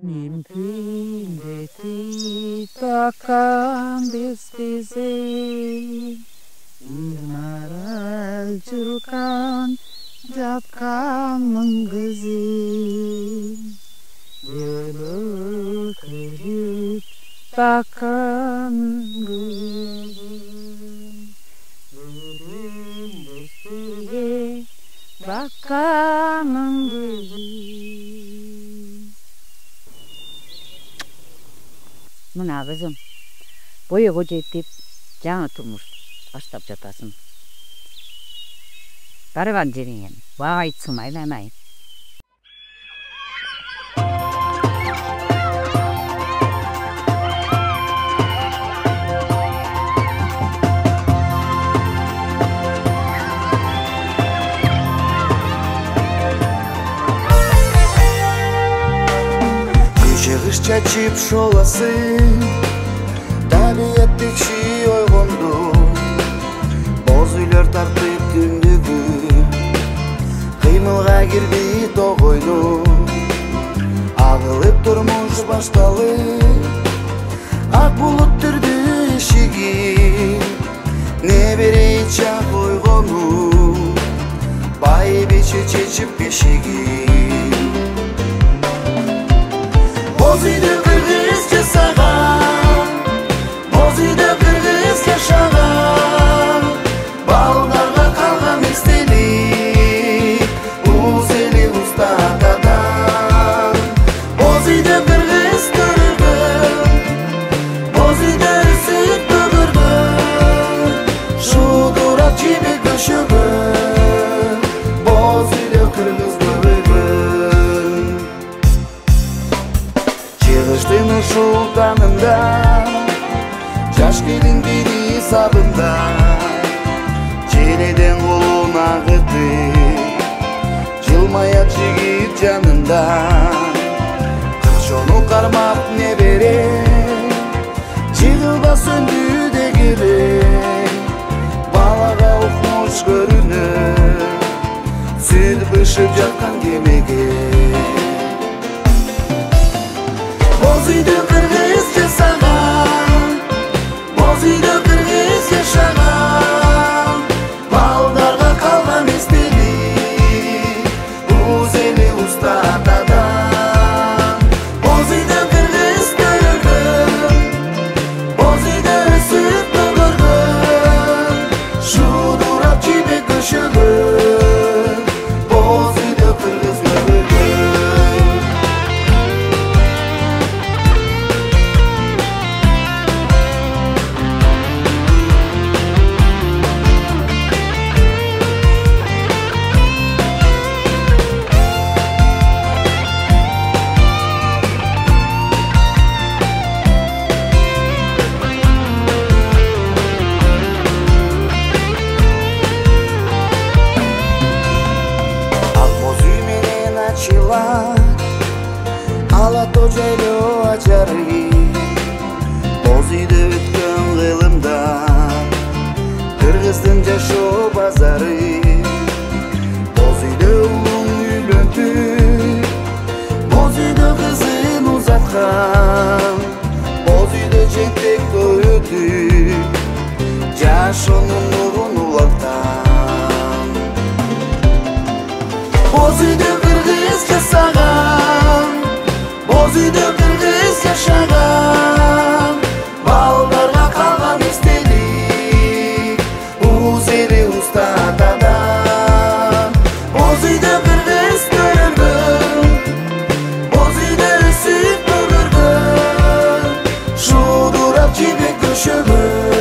Mimpiinde takkan bize Maralcurkan Japkan menggizi Yolu kerip takkan menggizi Mimpiinde bakkan menggizi Mına kızım, boya koca etip жаңы turmuş баштап жатасың. Барган жериңен бага айтсам айланайын. Кыш чачып шоласың, табиаттык ши ойгонду, боз үйлөр тартып түндүгү, кыймылга кирди тогойду, агылып турмуш башталып, ак булут түрдү ишиги, небере чак ойгону, бай бичи чечип бешиги. Боз үйдө кыргыз жасаган, боз үйдө кыргыз жашаган, балдарга калган эстелик, уз эли уста атадан. Боз үйдө кыргыз көргөн, боз үйдө өсүп төгөргөн, шуудурап жебек көшөгөн, боз үйдө кыргыз Чыгыштын ушул танымда, жаш келин бири сабында, желеден колун агытып, жылмаят жигит жанында. Кырчону кармап небере, жыгылба сөндү дегеле, балага укмуш көрүнөт, сүт бышып жаткан кемеге. Боз үйдө кыргыз жасаган, боз үйдө кыргыз жашаган, балдарга калган эстелик, уз эли уста атадан. Боз үйдө кыргыз көргөн, боз үйдө өсүп төгөргөн, шуудурап жебек көшөгөн, боз үйдө кыргыз Алато жайлоо ачары, боз үйдө өткөн кылымда, кыргыздын жашоо базары. Боз үйдө улуң үйлөндү, боз үйдө кызын узаткан, боз үйдө жентек той өтүп, жашоонун нурун уланткан. Боз үйдө кыргыз жасаган, боз үйдө кыргыз жашаган, балдарга калган эстелик, уз эли уста атадан. Боз үйдө кыргыз көргөн, боз үйдө өсүп төгөргөн, шуудурап жебек көшөгөн.